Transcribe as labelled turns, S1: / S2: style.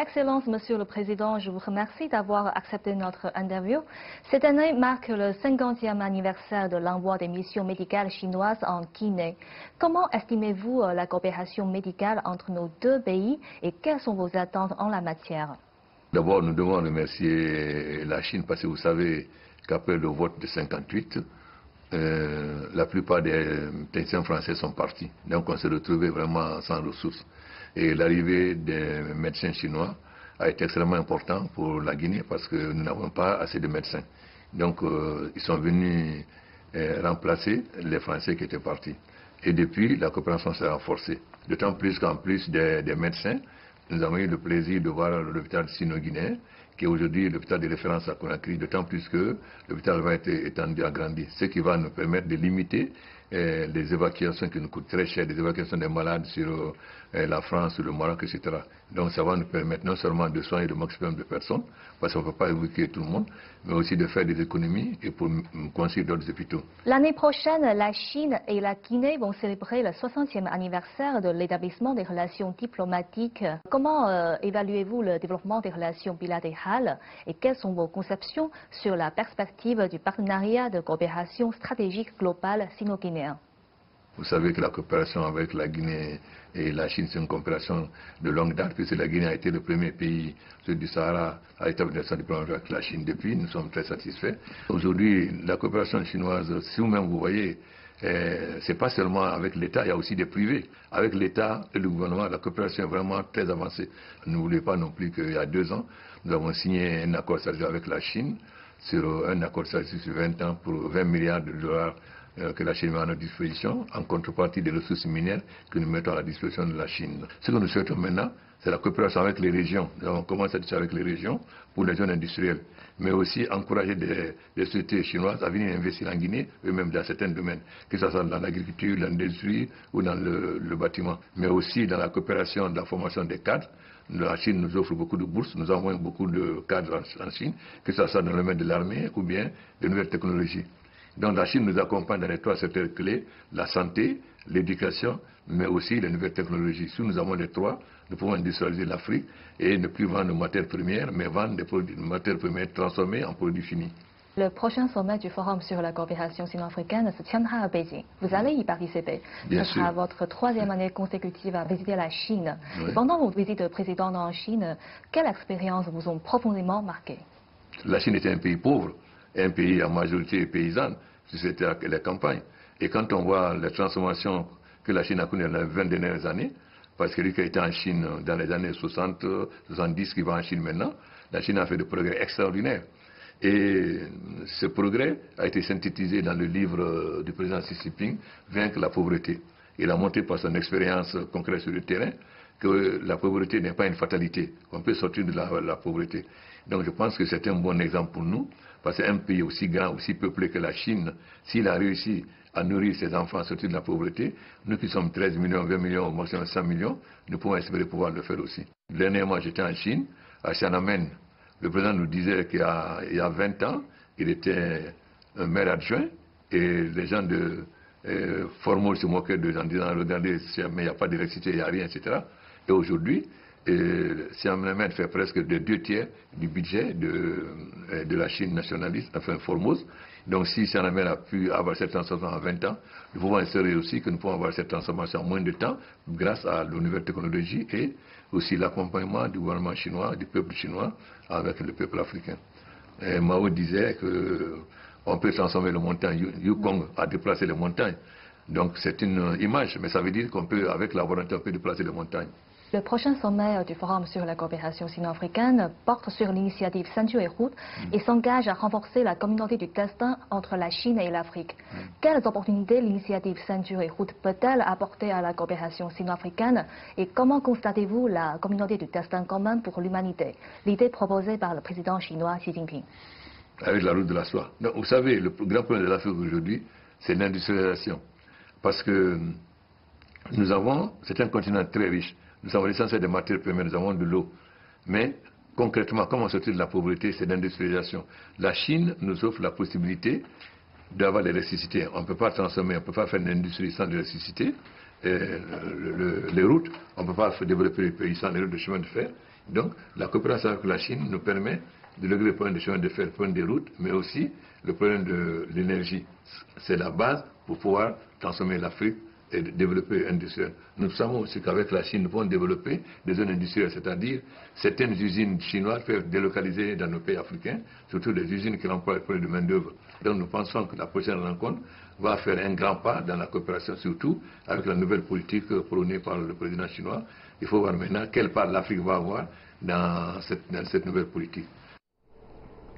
S1: Excellence, Monsieur le Président, je vous remercie d'avoir accepté notre interview. Cette année marque le 50e anniversaire de l'envoi des missions médicales chinoises en Guinée. Comment estimez-vous la coopération médicale entre nos deux pays et quelles sont vos attentes en la matière?
S2: D'abord, nous devons remercier la Chine parce que vous savez qu'après le vote de 58, la plupart des techniciens français sont partis. Donc on s'est retrouvé vraiment sans ressources. Et l'arrivée des médecins chinois a été extrêmement important pour la Guinée parce que nous n'avons pas assez de médecins. Donc ils sont venus remplacer les Français qui étaient partis. Et depuis, la coopération s'est renforcée. D'autant plus qu'en plus des médecins, nous avons eu le plaisir de voir l'hôpital sino-guinéen, qui est aujourd'hui l'hôpital de référence à Conakry, d'autant plus que l'hôpital va être étendu, agrandi, ce qui va nous permettre de limiter les évacuations qui nous coûtent très cher, les évacuations des malades sur la France, le Maroc, etc. Donc ça va nous permettre non seulement de soigner le maximum de personnes, parce qu'on ne peut pas évacuer tout le monde, mais aussi de faire des économies et pour construire d'autres hôpitaux.
S1: L'année prochaine, la Chine et la Guinée vont célébrer le 60e anniversaire de l'établissement des relations diplomatiques. Comment évaluez-vous le développement des relations bilatérales et quelles sont vos conceptions sur la perspective du partenariat de coopération stratégique globale sino-guinéen?
S2: Vous savez que la coopération avec la Guinée et la Chine, c'est une coopération de longue date, puisque la Guinée a été le premier pays du Sahara à établir des relations diplomatiques avec la Chine depuis. Nous sommes très satisfaits. Aujourd'hui, la coopération chinoise, si vous-même vous voyez, c'est pas seulement avec l'État, il y a aussi des privés. Avec l'État et le gouvernement, la coopération est vraiment très avancée. N'oubliez pas non plus qu'il y a 2 ans, nous avons signé un accord stratégique avec la Chine sur un accord stratégique sur 20 ans pour 20 milliards de dollars que la Chine met à notre disposition, en contrepartie des ressources minières que nous mettons à la disposition de la Chine. Ce que nous souhaitons maintenant, c'est la coopération avec les régions. Nous avons commencé à discuter avec les régions pour les zones industrielles, mais aussi encourager des sociétés chinoises à venir investir en Guinée, eux-mêmes dans certains domaines, que ce soit dans l'agriculture, l'industrie ou dans le bâtiment, mais aussi dans la coopération de la formation des cadres. La Chine nous offre beaucoup de bourses, nous envoyons beaucoup de cadres en Chine, que ce soit dans le domaine de l'armée ou bien de nouvelles technologies. Donc la Chine nous accompagne dans les 3 secteurs clés, la santé, l'éducation, mais aussi les nouvelles technologies. Si nous avons les 3, nous pouvons industrialiser l'Afrique et ne plus vendre nos matières premières, mais vendre des matières premières transformées en produits finis.
S1: Le prochain sommet du Forum sur la coopération sino-africaine se tiendra à Beijing. Vous allez y participer.
S2: Bien
S1: Ce sera
S2: sûr.
S1: votre 3e année consécutive à visiter la Chine.
S2: Oui.
S1: Et pendant votre visite de président en Chine, quelles expériences vous ont profondément marqué?
S2: La Chine était un pays pauvre, un pays à majorité paysanne, c'était les campagnes. Et quand on voit les transformations que la Chine a connues dans les 20 dernières années, parce que lui qui a été en Chine dans les années 60, 70, qui va en Chine maintenant, la Chine a fait des progrès extraordinaires. Et ce progrès a été synthétisé dans le livre du président Xi Jinping, Vaincre la pauvreté. Il a montré par son expérience concrète sur le terrain que la pauvreté n'est pas une fatalité, qu'on peut sortir de la pauvreté. Donc je pense que c'est un bon exemple pour nous, parce qu'un pays aussi grand, aussi peuplé que la Chine, s'il a réussi à nourrir ses enfants à sortir de la pauvreté, nous qui sommes 13 millions, 20 millions, au maximum 100 millions, nous pouvons espérer pouvoir le faire aussi. Dernièrement, j'étais en Chine, à Xiamen. Le président nous disait qu'il y a 20 ans, il était un maire adjoint, et les gens de Formol se moquaient de en disant, regardez, mais il n'y a pas d'électricité, il n'y a rien, etc. Et aujourd'hui, Xiamen fait presque de 2/3 du budget de la Chine nationaliste, enfin Formose. Donc si Xiamen a pu avoir cette transformation en 20 ans, nous pouvons espérer aussi que nous pouvons avoir cette transformation en moins de temps grâce à la nouvelle technologie et aussi l'accompagnement du gouvernement chinois, du peuple chinois avec le peuple africain. Et Mao disait qu'on peut transformer les montagnes. Yukong a déplacé les montagnes. Donc c'est une image, mais ça veut dire qu'on peut, avec la volonté, on peut déplacer les montagnes.
S1: Le prochain sommet du Forum sur la coopération sino-africaine porte sur l'initiative Ceinture et Route et s'engage à renforcer la communauté du destin entre la Chine et l'Afrique. Quelles opportunités l'initiative Ceinture et Route peut-elle apporter à la coopération sino-africaine et comment constatez-vous la communauté du destin commun pour l'humanité, l'idée proposée par le président chinois Xi Jinping?
S2: Avec la route de la soie. Donc, vous savez, le grand problème de l'Afrique aujourd'hui, c'est l'industrialisation. Parce que c'est un continent très riche. Nous avons l'essentiel des matières premières, nous avons de l'eau. Mais concrètement, comment sortir de la pauvreté, c'est l'industrialisation. La Chine nous offre la possibilité d'avoir l'électricité. On ne peut pas transformer, on ne peut pas faire une industrie sans l'électricité. Les routes, on ne peut pas développer les pays sans les routes de chemin de fer. Donc, la coopération avec la Chine nous permet de régler le problème des chemins de fer, le problème des routes, mais aussi le problème de l'énergie. C'est la base pour pouvoir transformer l'Afrique et développer industriel. Nous savons aussi qu'avec la Chine, nous pouvons développer des zones industrielles, c'est-à-dire certaines usines chinoises peuvent délocaliser dans nos pays africains, surtout des usines qui emploient le de main-d'œuvre. Donc nous pensons que la prochaine rencontre va faire un grand pas dans la coopération, surtout avec la nouvelle politique prônée par le président chinois. Il faut voir maintenant quelle part l'Afrique va avoir dans cette nouvelle politique.